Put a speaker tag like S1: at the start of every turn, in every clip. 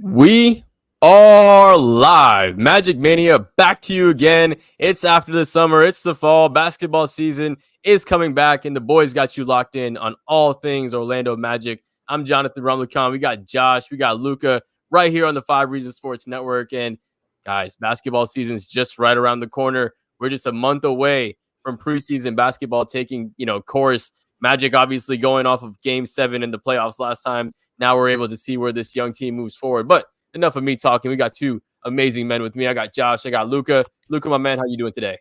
S1: We are live. Magic Mania back to you again. It's after the summer, it's the fall. Basketball season is coming back, and the boys got you locked in on all things Orlando Magic. I'm Jonathan Rumlicon. We got Josh, we got Luca right here on the Five Reasons Sports Network. And guys, basketball season's just right around the corner. We're just a month away from preseason basketball taking, course. Magic obviously going off of game 7 in the playoffs last time. Now we're able to see where this young team moves forward. But enough of me talking. We got two amazing men with me. I got Josh. I got Luca. Luca, my man, how you doing today?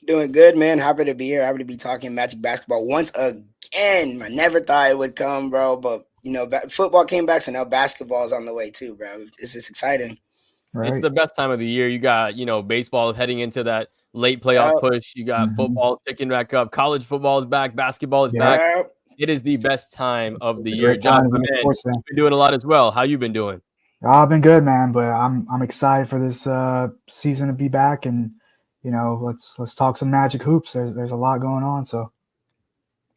S2: Doing good, man. Happy to be here. Happy to be talking Magic basketball once again. I never thought it would come, bro. But football came back, so now basketball is on the way too, bro. It's just exciting.
S1: It's
S3: Right.
S1: the best time of the year. You got, baseball heading into that late playoff
S2: Yep,
S1: push. You got
S3: Mhm.
S1: football picking back up. College football is back. Basketball is
S3: Yep.
S1: back.
S2: yep.
S1: It is the best time of the
S3: It's a
S1: year.
S3: great
S1: Josh,
S3: time to
S1: my
S3: be a
S1: man,
S3: sports fan.
S1: you've been doing a lot as well. How you been doing?
S3: I've been good, man, but I'm excited for this season to be back, and let's talk some Magic hoops. There's a lot going on, so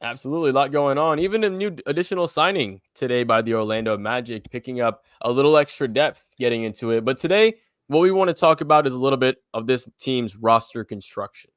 S1: Absolutely, a lot going on. Even a new additional signing today by the Orlando Magic, picking up a little extra depth getting into it. But today, what we want to talk about is a little bit of this team's roster construction,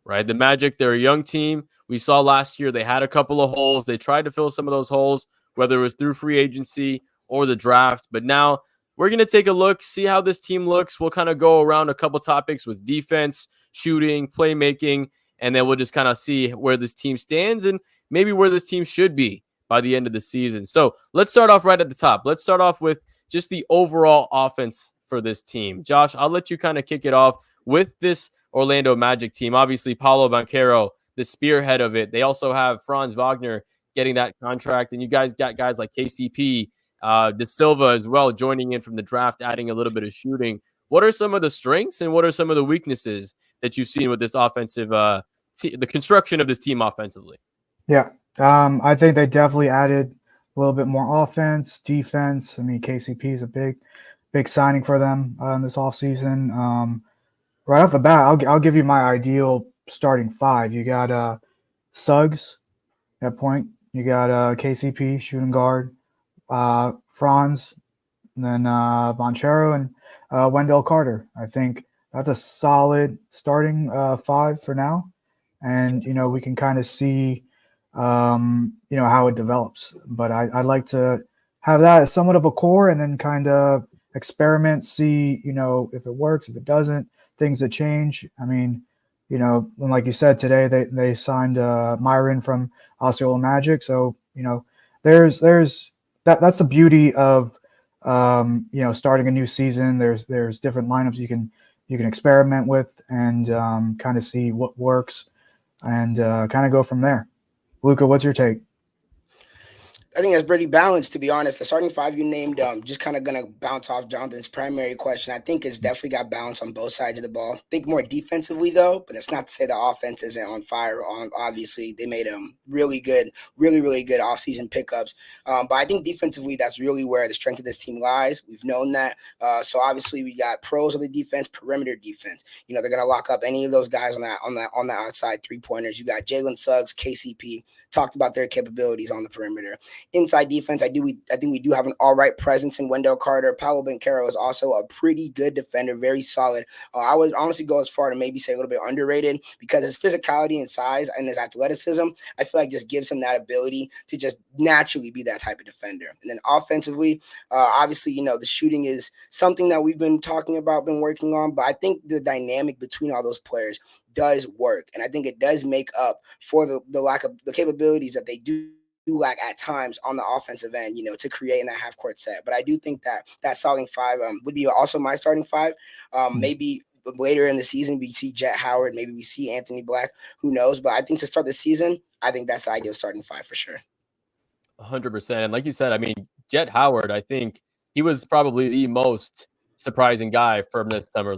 S1: right? The Magic, they're a young team. We saw last year they had a couple of holes. They tried to fill some of those holes, whether it was through free agency or the draft. But now we're going to take a look, see how this team looks. We'll kind of go around a couple topics with defense, shooting, playmaking, and then we'll just kind of see where this team stands and maybe where this team should be by the end of the season. So let's start off right at the top. Let's start off with just the overall offense for this team. Josh, I'll let you kind of kick it off with this Orlando Magic team. Obviously, Paulo Banchero, the spearhead of it. They also have Franz Wagner getting that contract, and you guys got guys like KCP, De Silva as well, joining in from the draft, adding a little bit of shooting. What are some of the strengths and what are some of the weaknesses that you've seen with this offensive, the construction of this team offensively?
S3: yeah. I think they definitely added a little bit more offense, defense. I mean, KCP is a big signing for them in this offseason. Right off the bat, I'll give you my ideal starting five. You got Suggs at point. You got KCP shooting guard, Franz, and then Bonchero and Wendell Carter. I think that's a solid starting five for now, and we can kind of see how it develops. But I'd like to have that as somewhat of a core, and then kind of experiment, see if it works, if it doesn't, things that change. I mean, and like you said today, they signed Myron from Osceola Magic, so there's that's the beauty of starting a new season. There's different lineups you can experiment with and kind of see what works and kind of go from there. Luca, what's your take?
S2: I think that's pretty balanced, to be honest. The starting five you named, just kind of gonna bounce off Jonathan's primary question. I think it's definitely got balance on both sides of the ball. Think more defensively though, but that's not to say the offense isn't on fire. Obviously, they made really good, really good offseason pickups. But I think defensively, that's really where the strength of this team lies. We've known that. So obviously, we got pros on the defense, perimeter defense. They're gonna lock up any of those guys on the outside 3 pointers. You got Jalen Suggs, KCP. Talked about their capabilities on the perimeter. Inside defense, I think we do have an all right presence in Wendell Carter. Paolo Banchero is also a pretty good defender, very solid. I would honestly go as far to maybe say a little bit underrated because his physicality and size and his athleticism, I feel like just gives him that ability to just naturally be that type of defender. And then offensively, obviously, the shooting is something that we've been talking about, been working on, but I think the dynamic between all those players does work. And I think it does make up for the lack of the capabilities that they do lack at times on the offensive end, to create in that half court set. But I do think that starting five would be also my starting five. Maybe later in the season we see Jet Howard, maybe we see Anthony Black, who knows? But I think to start the season, I think that's the ideal starting five for sure.
S1: 100%. And like you said, I mean, Jet Howard, I think he was probably the most surprising guy from this summer,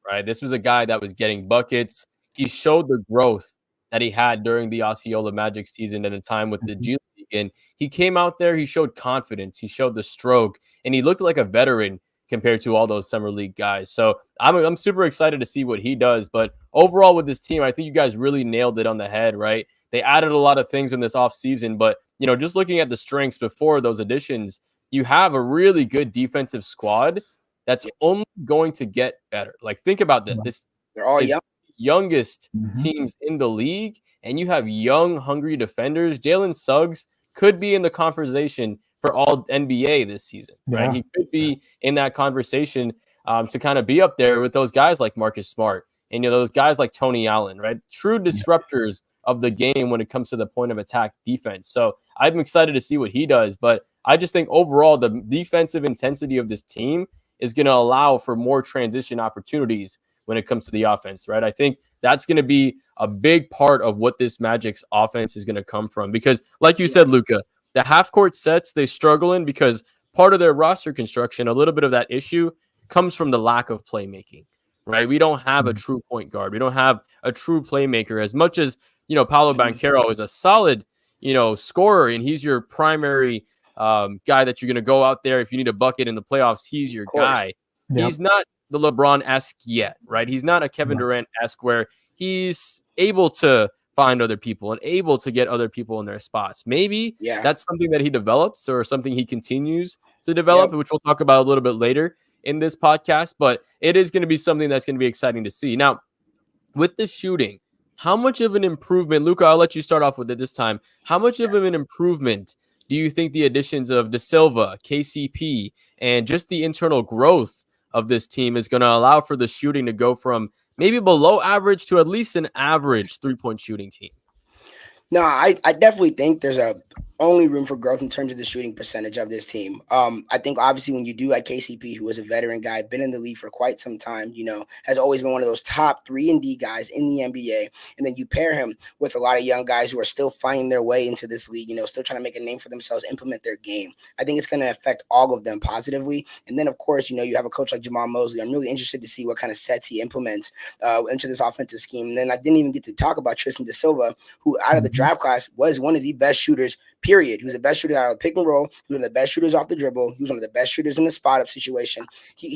S1: right? This was a guy that was getting buckets. He showed the growth that he had during the Osceola Magic season and the time with the
S3: Mhm.
S1: G League. And he came out there, he showed confidence, he showed the stroke, and he looked like a veteran compared to all those summer league guys. So I'm super excited to see what he does. But overall with this team, I think you guys really nailed it on the head, right? They added a lot of things in this offseason, but just looking at the strengths before those additions, you have a really good defensive squad that's
S2: Yeah,
S1: only going to get better. Like, think about that.
S3: Yeah.
S1: This
S2: they're all
S1: is
S2: young.
S1: youngest
S3: Mhm.
S1: teams in the league, and you have young, hungry defenders. Jalen Suggs could be in the conversation for all NBA this season, right?
S3: Yeah.
S1: He could be in that conversation to kind of be up there with those guys like Marcus Smart and those guys like Tony Allen, right? True disruptors of the game when it comes to the point of attack defense. So I'm excited to see what he does, but I just think overall the defensive intensity of this team is going to allow for more transition opportunities when it comes to the offense, right? I think that's going to be a big part of what this Magic's offense is going to come from because, like you
S2: Yeah,
S1: said, Luca, the half court sets they struggle in because part of their roster construction, a little bit of that issue comes from the lack of playmaking, right? We don't have a
S3: Mhm.
S1: true point guard. We don't have a true playmaker as much as, Paolo Banchero is a solid, scorer and he's your primary guy that you're going to go out there if you need a bucket in the playoffs. He's
S2: of
S1: your
S2: course.
S1: guy.
S3: Yep.
S1: He's not the LeBron-esque yet, right? He's not a Kevin
S3: Yeah.
S1: Durant-esque where he's able to find other people and able to get other people in their spots. Maybe
S2: Yeah.
S1: that's something that he develops or something he continues to
S2: Yep.
S1: develop, which we'll talk about a little bit later in this podcast. But it is going to be something that's going to be exciting to see. Now, with the shooting, how much of an improvement, Luca? I'll let you start off with it this time. How much of an improvement do you think the additions of De Silva, KCP, and just the internal growth of this team is going to allow for the shooting to go from maybe below average to at least an average 3-point shooting team?
S2: No, I definitely think there's a only room for growth in terms of the shooting percentage of this team. I think obviously when you do at KCP, who is a veteran guy, been in the league for quite some time, has always been one of those top 3-and-D guys in the NBA. And then you pair him with a lot of young guys who are still finding their way into this league, still trying to make a name for themselves, implement their game. I think it's going to affect all of them positively. And then, of course, you have a coach like Jamal Mosley. I'm really interested to see what kind of sets he implements into this offensive scheme. And then I didn't even get to talk about Tristan De Silva, who out of the
S3: Mhm.
S2: draft class was one of the best shooters, period. He was the best shooter out of the pick and roll. He was one of the best shooters off the dribble. He was one of the best shooters in the spot up situation.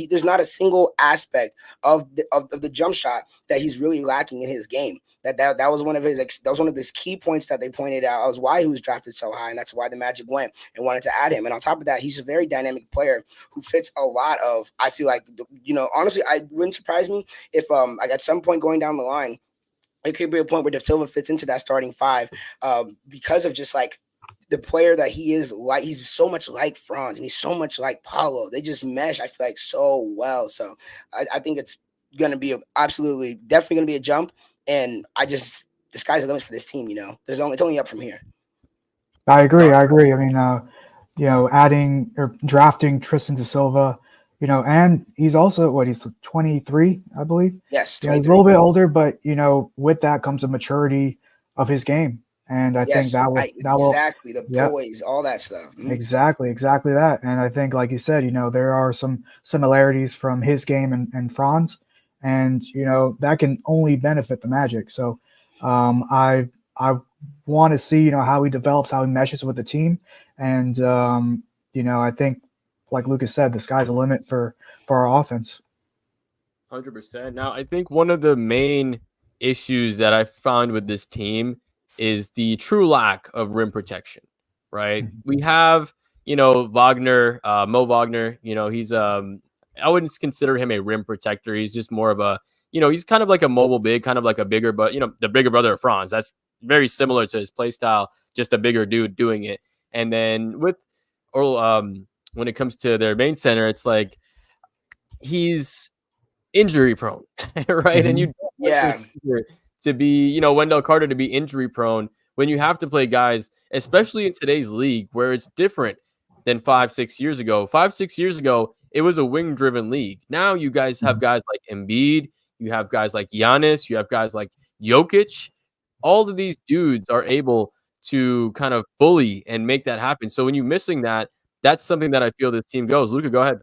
S2: There's not a single aspect of the jump shot that he's really lacking in his game. That was one of his key points that they pointed out. That was why he was drafted so high, and that's why the Magic went and wanted to add him. And on top of that, he's a very dynamic player who fits a lot of. I feel like honestly, I wouldn't surprise me if like at some point going down the line, it could be a point where De Silva fits into that starting five because of just like the player that he is. Like he's so much like Franz and he's so much like Paulo. They just mesh, I feel like, so well. So I think it's gonna be absolutely definitely gonna be a jump. And the sky's the limit for this team. It's only up from here.
S3: I agree.
S1: No,
S3: I agree. I mean, adding or drafting Tristan De Silva, and he's also he's 23, I believe.
S2: Yes,
S3: Yeah, he's a
S2: 23.
S3: little bit older, but with that comes a maturity of his game, and I think
S2: Yes,
S3: that will,
S2: exactly. The
S3: yeah,
S2: poise, all that stuff.
S3: exactly that. And I think, like you said, there are some similarities from his game and Franz, and that can only benefit the Magic. So, I want to see how he develops, how he meshes with the team, and I think, like Lucas said, the sky's the limit for our offense.
S1: 100%. Now, I think one of the main issues that I found with this team is the true lack of rim protection, right?
S3: Mhm.
S1: We have, Wagner, Mo Wagner, I wouldn't consider him a rim protector. He's just more of a, he's kind of like a mobile big, kind of like a bigger, but, the bigger brother of Franz. That's very similar to his play style, just a bigger dude doing it. And then when it comes to their main center, it's like he's injury prone, right? And you
S3: Mhm.
S1: don't want your
S2: Yeah,
S1: center to be, Wendell Carter to be injury prone when you have to play guys, especially in today's league where it's different than 5, 6 years ago. 5, 6 years ago, it was a wing driven league. Now you guys have
S3: Mhm.
S1: guys like Embiid, you have guys like Giannis, you have guys like Jokic. All of these dudes are able to kind of bully and make that happen. So when you're missing that, that's something that I feel this team goes. Luca, go ahead.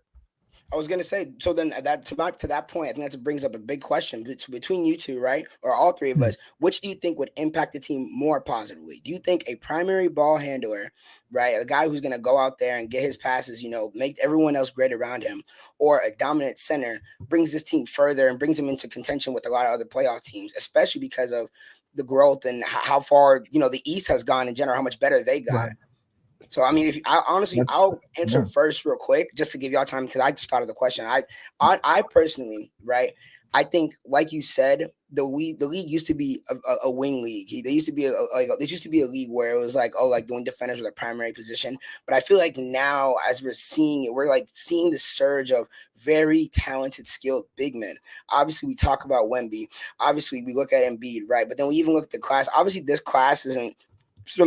S2: I was gonna say. So then, to that point, I think that brings up a big question between you two, right, or all three of
S3: Mhm.
S2: us. Which do you think would impact the team more positively? Do you think a primary ball handler, right, a guy who's gonna go out there and get his passes, make everyone else great around him, or a dominant center brings this team further and brings them into contention with a lot of other playoff teams, especially because of the growth and how far the East has gone in general, how much better they got.
S3: Right.
S2: So I mean, if I honestly,
S3: That's
S2: I'll answer
S3: yeah.
S2: first real quick just to give y'all time because I just thought of the question. I personally, right? I think, like you said, the league used to be a wing league. They used to be this used to be a league where it was like, oh, like doing defenders with a primary position. But I feel like now, as we're seeing it, we're like seeing the surge of very talented, skilled big men. Obviously, we talk about Wemby. Obviously, we look at Embiid, right? But then we even look at the class. Obviously, this class isn't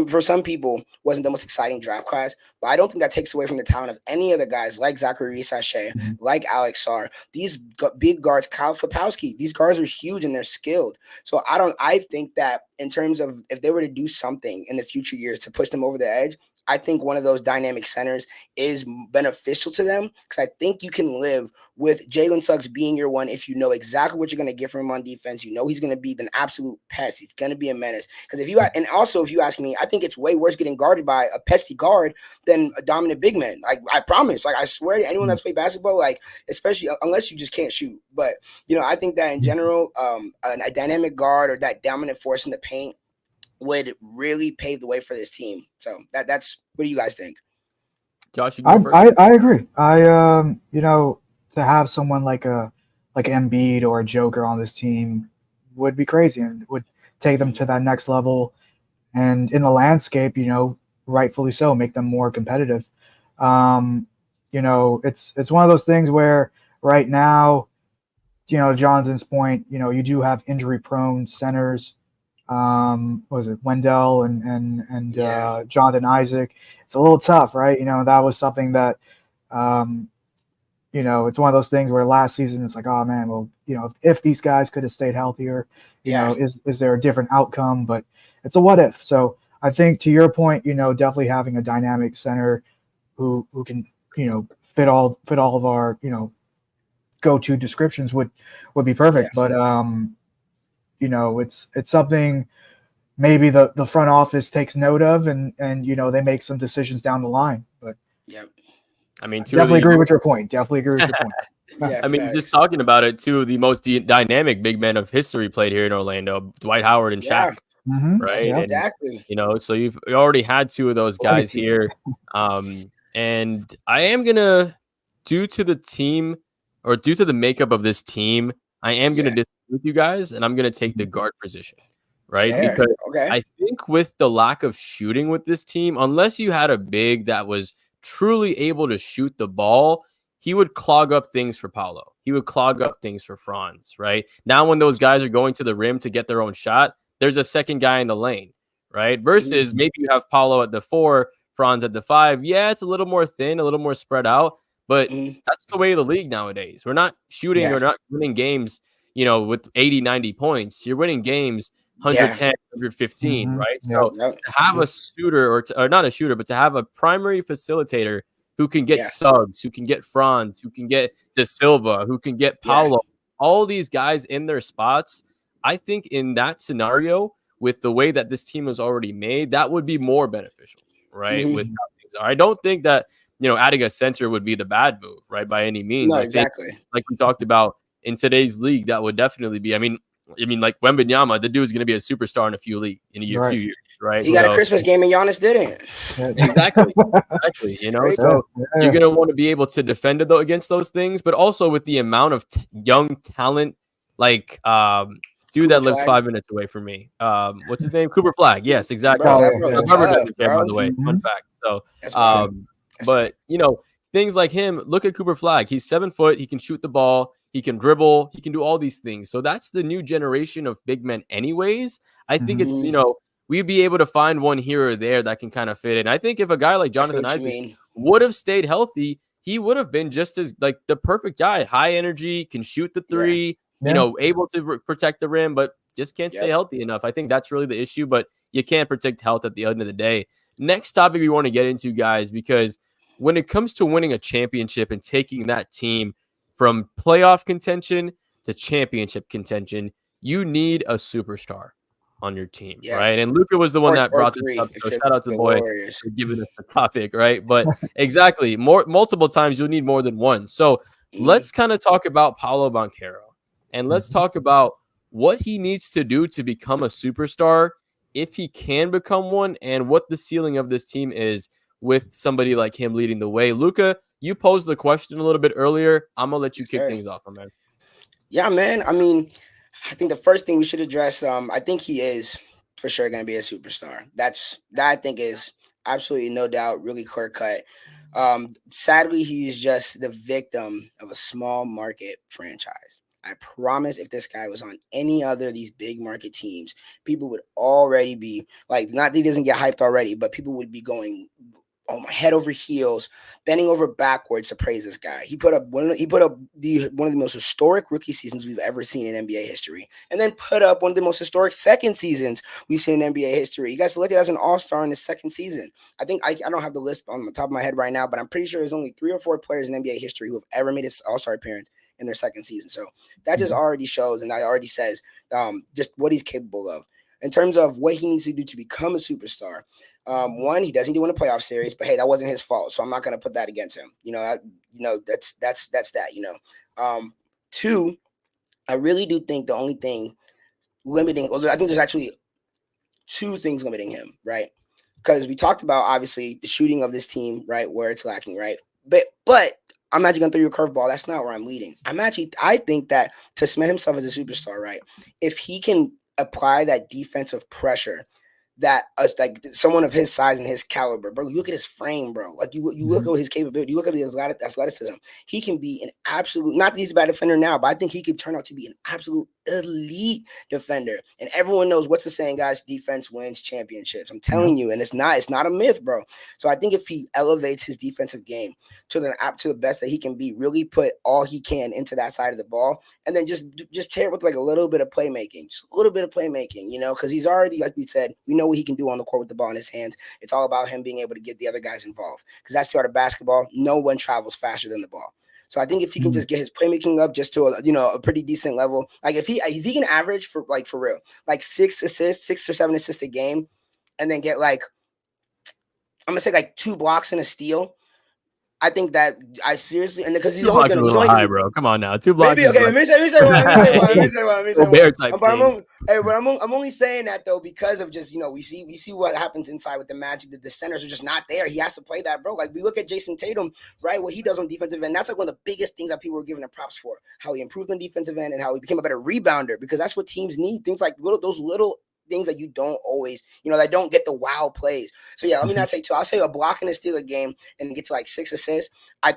S2: for some people wasn't the most exciting draft class, but I don't think that takes away from the talent of any other guys like Zachary Sachet,
S3: Mhm.
S2: like Alex Sarr, these big guards, Kyle Flapowski. These guards are huge and they're skilled. So I think that in terms of if they were to do something in the future years to push them over the edge, I think one of those dynamic centers is beneficial to them because I think you can live with Jalen Suggs being your one if you know exactly what you're going to get from him on defense. You know he's going to be an absolute pest. He's going to be a menace. Because and also if you ask me, I think it's way worse getting guarded by a pesty guard than a dominant big man. Like I promise, like I swear to anyone that's played basketball, like especially unless you just can't shoot. But I think that in general, a dynamic guard or that dominant force in the paint would really pave the way for this team. So that's what do you guys think?
S1: Josh, you can go first.
S3: I agree. To have someone like Embiid or a Joker on this team would be crazy and would take them to that next level. And in the landscape, rightfully so, make them more competitive. It's one of those things where right now, Jonathan's point, you do have injury prone centers. What was it, Wendell and Jonathan Isaac? It's a little tough, right? That was something that it's one of those things where last season it's like, oh man, well, if these guys could have stayed healthier, is there a different outcome? But it's a what if. So I think to your point, definitely having a dynamic center who can, fit all of our, go-to descriptions would be perfect.
S2: Yeah.
S3: But it's something maybe the front office takes note of and they make some decisions down the line. But
S2: yeah,
S1: I mean,
S3: definitely agree with your point.
S1: I mean, just talking about it, two of the most dynamic big men of history played here in Orlando, Dwight Howard and Shaq, right?
S3: Yep.
S2: Exactly.
S1: And so you've already had two of those guys here. And I am gonna, due to the team or due to the makeup of this team, I am gonna disagree with you guys, and I'm gonna take the guard position, right?
S2: Fair.
S1: Because
S2: Okay.
S1: I think with the lack of shooting with this team, unless you had a big that was truly able to shoot the ball, he would clog up things for Paolo. He would clog up things for Franz, right? Now, when those guys are going to the rim to get their own shot, there's a second guy in the lane, right? Versus maybe you have Paolo at the 4, Franz at the 5. Yeah, it's a little more thin, a little more spread out, but that's the way of the league nowadays. We're not shooting or not winning games, with 80, 90 points. You're winning games 110, 115, right? So to have a shooter or not a shooter, but to have a primary facilitator who can get Suggs, who can get Franz, who can get De Silva, who can get Paolo, all these guys in their spots, I think in that scenario, with the way that this team is already made, that would be more beneficial, right? With how things are. I don't think that, adding a center would be the bad move, right? By any means.
S2: No,
S1: I think, like we talked about in today's league, that would definitely be, I mean, like Wembanyama, the dude's going to be a superstar in a few years, right?
S2: He got a Christmas game and Giannis didn't.
S1: Exactly. So you're going to want to be able to defend against those things, but also with the amount of young talent, like dude that lives 5 minutes away from me. What's his name? Cooper Flag. Yes, exactly.
S2: Bro,
S1: doesn't care, by the way. Fun fact. So, but things like him. Look at Cooper Flag. He's 7 foot. He can shoot the ball. He can dribble. He can do all these things. So that's the new generation of big men anyways. I think it's, we'd be able to find one here or there that can kind of fit in. I think if a guy like Jonathan Isaac would have stayed healthy, he would have been just as like the perfect guy. High energy, can shoot the three, able to protect the rim, but just can't stay healthy enough. I think that's really the issue, but you can't protect health at the end of the day. Next topic we want to get into, guys, because when it comes to winning a championship and taking that team from playoff contention to championship contention, you need a superstar on your team, right? And Luka was the one that brought this up. So shout out to the boy for giving us the topic, right? But exactly, multiple times you'll need more than one. So let's kind of talk about Paolo Banchero, and let's talk about what he needs to do to become a superstar, if he can become one, and what the ceiling of this team is with somebody like him leading the way. Luca, you posed the question a little bit earlier. I'm gonna let you
S2: Yes,
S1: kick
S2: sir.
S1: things off, my man.
S2: Yeah, man. I mean, I think the first thing we should address, I think he is for sure going to be a superstar. That I think is absolutely no doubt, really clear cut. Sadly, he is just the victim of a small market franchise. I promise, if this guy was on any other of these big market teams, people would already be like, not that he doesn't get hyped already, but people would be going, oh my, head over heels, bending over backwards to praise this guy. He put up one of the most historic rookie seasons we've ever seen in NBA history, and then put up one of the most historic second seasons we've seen in NBA history. You guys look at it as an all-star in his second season. I think I don't have the list on the top of my head right now, but I'm pretty sure there's only 3 or 4 players in NBA history who have ever made an all-star appearance in their second season. So that just already shows, and that already says just what he's capable of. In terms of what he needs to do to become a superstar, one, he doesn't need to win a playoff series, but hey, that wasn't his fault, so I'm not going to put that against him. That's that. Two, I really do think the only thing limiting, or I think there's actually 2 things limiting him, right? Because we talked about obviously the shooting of this team, right, where it's lacking, right? But I'm actually gonna throw you a curveball. That's not where I'm leading. I think that to cement himself as a superstar, right, if he can apply that defensive pressure that like someone of his size and his caliber, bro. You look at his frame, bro. Like you look at his capability. You look at his athleticism. He can be an absolute. Not that he's a bad defender now, but I think he could turn out to be an absolute elite defender. And everyone knows what's the saying, guys? Defense wins championships. I'm telling you, and it's not a myth, bro. So I think if he elevates his defensive game to the best that he can be, really put all he can into that side of the ball, and then just pair it with like a little bit of playmaking, just a little bit of playmaking, because he's already, like we said, we know what he can do on the court with the ball in his hands. It's all about him being able to get the other guys involved, because that's the art of basketball. No one travels faster than the ball. So I think if he can just get his playmaking up just to a pretty decent level, like if he can average for real, like 6 or 7 assists a game, and then get like, I'm gonna say like 2 blocks and a steal. I think that I seriously, and because he's
S1: 2
S2: only
S1: blocks
S2: gonna,
S1: a
S2: he's
S1: little
S2: only
S1: high,
S2: gonna,
S1: bro. Come on now. 2 blocks
S2: maybe
S1: is
S2: okay.
S1: like
S2: Let me say one. Let me say one.
S1: Gobert type
S2: But
S1: thing.
S2: I'm only saying that though because of just we see what happens inside with the Magic. The centers are just not there. He has to play that, bro. Like we look at Jason Tatum, right? What he does on defensive end. That's like one of the biggest things that people were giving him props for. How he improved on defensive end and how he became a better rebounder, because that's what teams need. Things like those little things that you don't always, that don't get the wow plays. So yeah, let me not say 2. I'll say a block and a steal a game and get to like 6 assists. I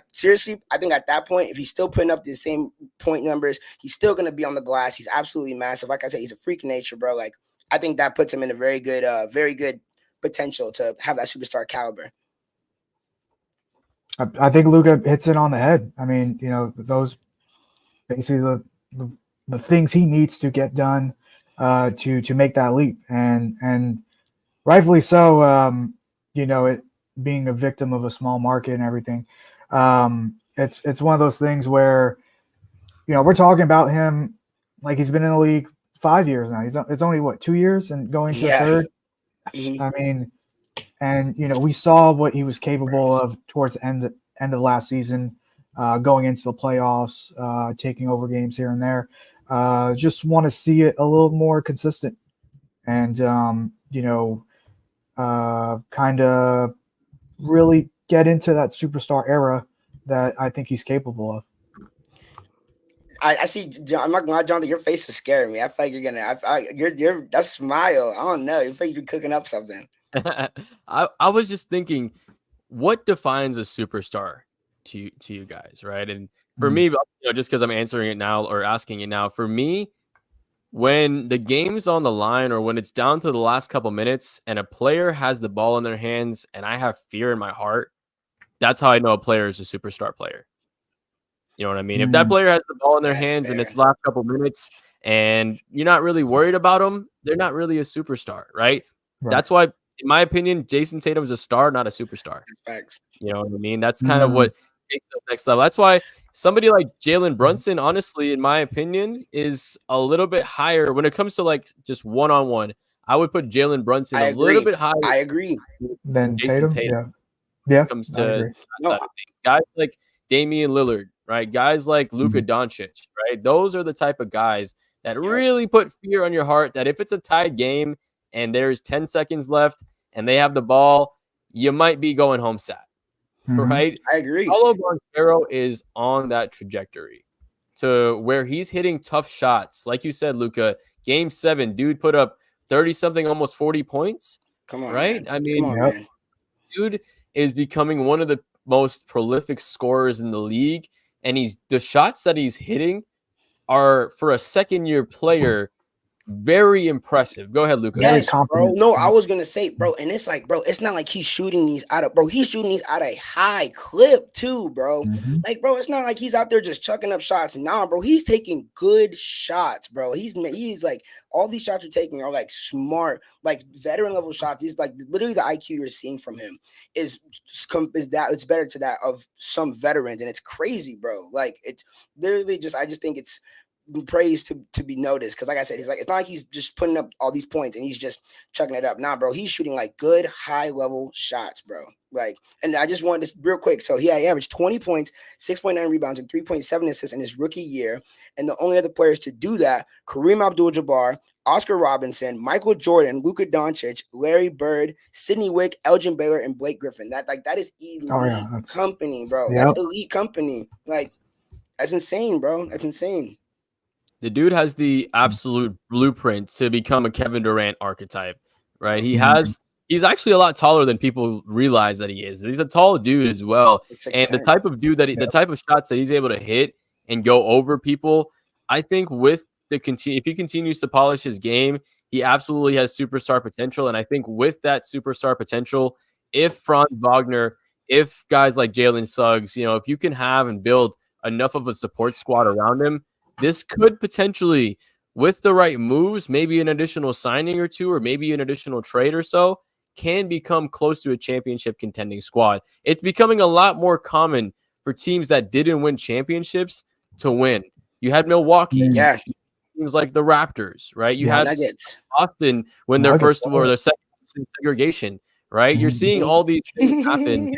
S2: think at that point, if he's still putting up the same point numbers, he's still going to be on the glass. He's absolutely massive. Like I said, he's a freak of nature, bro. Like I think that puts him in a very good potential to have that superstar caliber.
S3: I think Luca hits it on the head. I mean, those basically the things he needs to get done to make that leap, and rightfully so. It being a victim of a small market and everything. It's one of those things where we're talking about him like he's been in the league 5 years now. It's only what 2 years and going to a third.
S2: Mm-hmm.
S3: I mean, and we saw what he was capable of towards the end of last season, going into the playoffs, taking over games here and there. Just want to see it a little more consistent, and kind of really get into that superstar era that I think he's capable of.
S2: I see, John. I'm not gonna lie, Jonathan. Your face is scaring me. I feel like you're gonna. You're that smile. I don't know. You feel like you're cooking up something.
S1: I was just thinking, what defines a superstar to you guys, right? And for me, just because I'm answering it now or asking it now, for me, when the game's on the line or when it's down to the last couple minutes and a player has the ball in their hands and I have fear in my heart, that's how I know a player is a superstar player. You know what I mean? If that player has the ball in their
S2: That's
S1: hands and
S2: fair.
S1: it's the last couple minutes and you're not really worried about them, they're not really a superstar, right? That's why, in my opinion, Jason Tatum is a star, not a superstar.
S2: That's facts.
S1: You know what I mean? That's kind of what takes the next level. That's why somebody like Jalen Brunson, honestly, in my opinion, is a little bit higher when it comes to like just one-on-one. I would put Jalen Brunson a little bit higher.
S2: I agree.
S3: Than
S1: Jason
S3: Tatum. Yeah.
S1: When it comes
S3: I
S1: to
S3: agree.
S1: that side of things. Guys like Damian Lillard, right? Guys like Luka Doncic, right? Those are the type of guys that really put fear on your heart that if it's a tied game and there's 10 seconds left and they have the ball, you might be going home sad, right?
S2: I agree.
S1: Paulo Banchero is on that trajectory to where he's hitting tough shots. Like you said, Luca, game 7, dude put up 30 something, almost 40 points,
S2: Come on,
S1: right?
S2: man.
S1: I
S2: Come
S1: mean,
S2: on,
S3: Yep.
S2: man.
S1: dude is becoming one of the most prolific scorers in the league. And the shots that he's hitting are, for a second-year player, very impressive. Go ahead, Luca.
S3: Very
S2: Yes, bro.
S3: confident.
S2: No, I was gonna say, bro, and it's like, bro, it's not like he's shooting these out of, bro. He's shooting these at a high clip too, bro.
S3: Mhm.
S2: Like, bro, it's not like he's out there just chucking up shots. Nah, bro, he's taking good shots, bro. He's like, all these shots you're taking are like smart, like veteran level shots. These like literally the IQ you're seeing from him is that it's better to that of some veterans, and it's crazy, bro. Like it's literally just, I just think it's praise to be noticed, because like I said, he's like, it's not like he's just putting up all these points and he's just chucking it up. Nah, bro, he's shooting like good high level shots, bro. Like, and I just wanted this real quick. So he averaged 20 points, 6.9 rebounds, and 3.7 assists in his rookie year. And the only other players to do that: Kareem Abdul-Jabbar, Oscar Robinson, Michael Jordan, Luka Doncic, Larry Bird, Sidney Wick, Elgin Baylor, and Blake Griffin. That is elite company, bro.
S3: Yep.
S2: That's elite company. Like, that's insane, bro. That's insane.
S1: The dude has the absolute blueprint to become a Kevin Durant archetype, right? He's actually a lot taller than people realize that he is. He's a tall dude as well. And the type of dude the type of shots that he's able to hit and go over people, I think with if he continues to polish his game, he absolutely has superstar potential. And I think with that superstar potential, if Franz Wagner, if guys like Jalen Suggs, if you can have and build enough of a support squad around him, this could potentially, with the right moves, maybe an additional signing or two, or maybe an additional trade or so, can become close to a championship contending squad. It's becoming a lot more common for teams that didn't win championships to win. You had Milwaukee.
S2: Yeah.
S1: Teams like the Raptors, right? You had
S2: Nuggets.
S1: Boston when their first or their second in segregation, right? You're seeing all these things happen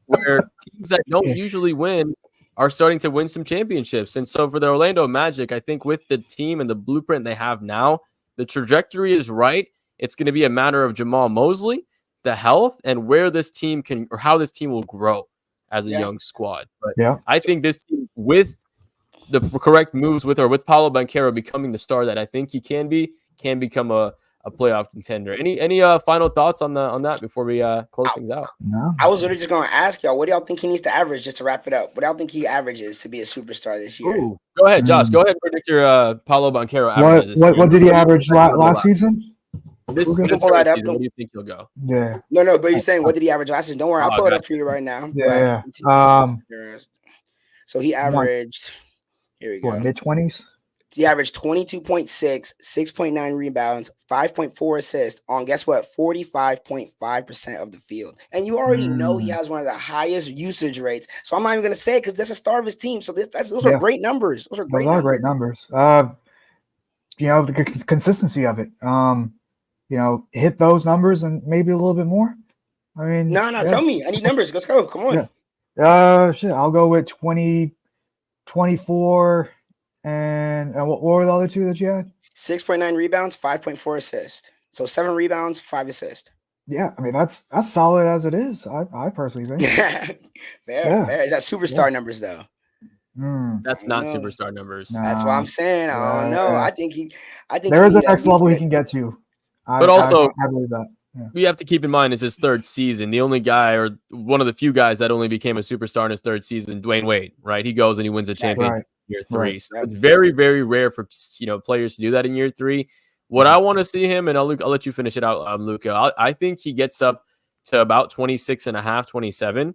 S1: where teams that don't usually win are starting to win some championships. And so for the Orlando Magic, I think with the team and the blueprint they have now, the trajectory is right. It's going to be a matter of Jamal Mosley, the health, and where this team can, or how this team will grow as a young squad. But I think this team, with the correct moves, with Paulo Banchero becoming the star that I think he can become a playoff contender. Any final thoughts on that before we close things out?
S3: No.
S2: I was literally just going to ask y'all, what do y'all think he needs to average, just to wrap it up? What do y'all think he averages to be a superstar this year?
S1: Ooh. Go ahead, Josh. Go ahead and predict your Paulo Banchero averages.
S3: What did he average last season?
S1: This
S2: pull that up.
S1: Season, what do you think he'll go?
S3: Yeah.
S2: No, but he's saying, what did he average last season? Don't worry, I'll pull it up for you right now.
S3: Yeah.
S2: So he averaged, here we go.
S3: Mid-20s?
S2: He averaged 22.6, 6.9 rebounds, 5.4 assists on, guess what, 45.5% of the field. And you already know he has one of the highest usage rates. So I'm not even going to say it because that's a star of his team. So those are great numbers. Those are great numbers.
S3: The consistency of it. Hit those numbers and maybe a little bit more. I mean,
S2: no, tell me. I need numbers. Let's go. Come on.
S3: I'll go with 20, 24. And what were the other two that you had?
S2: 6.9 rebounds, 5.4 assists. So 7 rebounds, 5 assists.
S3: Yeah, I mean that's solid as it is. I personally think.
S2: Fair. Is that superstar numbers though?
S1: That's not superstar numbers.
S2: That's what I'm saying. I don't know. I think
S3: there is a next level he can get to.
S1: I believe
S3: that.
S1: We have to keep in mind it's his third season. The only guy, or one of the few guys that only became a superstar in his third season, Dwayne Wade, right? He goes and he wins a championship. Year 3. So it's very, very rare for players to do that in year 3. What I want to see him, and I'll let you finish it out, Luca. I think he gets up to about 26 and a half, 27.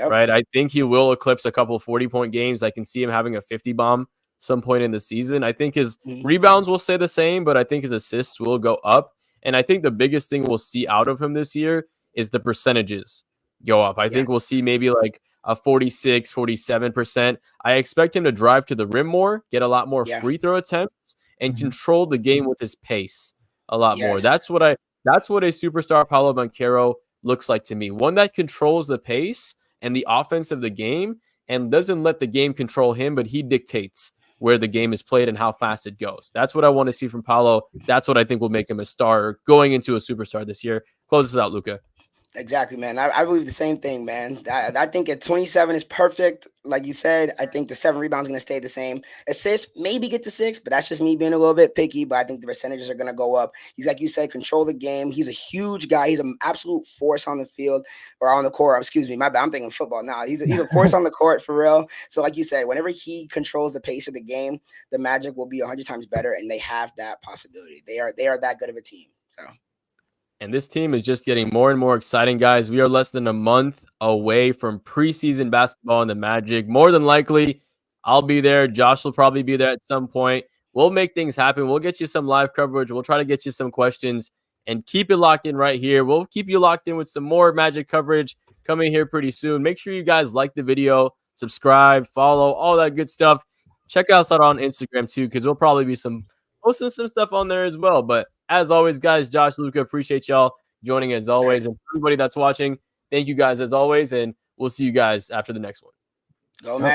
S1: Right. I think he will eclipse a couple 40-point games. I can see him having a 50 bomb some point in the season. I think his rebounds will stay the same, but I think his assists will go up. And I think the biggest thing we'll see out of him this year is the percentages go up. I think we'll see maybe like a 46, 47%. I expect him to drive to the rim more, get a lot more free throw attempts, and control the game with his pace a lot more. That's what a superstar Paulo Banchero looks like to me. One that controls the pace and the offense of the game and doesn't let the game control him, but he dictates where the game is played and how fast it goes. That's what I want to see from Paulo. That's what I think will make him a star going into a superstar this year. Close this out, Luca.
S2: Exactly, man. I believe the same thing, man. I think at 27 is perfect. Like you said, I think the 7 rebounds going to stay the same. Assists, maybe get to 6, but that's just me being a little bit picky. But I think the percentages are going to go up. He's, like you said, control the game. He's a huge guy. He's an absolute force on the field or on the court. Excuse me. My bad. I'm thinking football now. He's a force on the court for real. So, like you said, whenever he controls the pace of the game, the Magic will be 100 times better, and they have that possibility. They are that good of a team. So.
S1: And this team is just getting more and more exciting, guys. We are less than a month away from preseason basketball in the Magic. More than likely, I'll be there. Josh will probably be there at some point. We'll make things happen. We'll get you some live coverage. We'll try to get you some questions and keep it locked in right here. We'll keep you locked in with some more Magic coverage coming here pretty soon. Make sure you guys like the video, subscribe, follow, all that good stuff. Check us out on Instagram too, because we'll probably be posting some stuff on there as well. But as always, guys, Josh, Luca, appreciate y'all joining as always. And everybody that's watching, thank you guys as always. And we'll see you guys after the next one.
S2: Go Magic.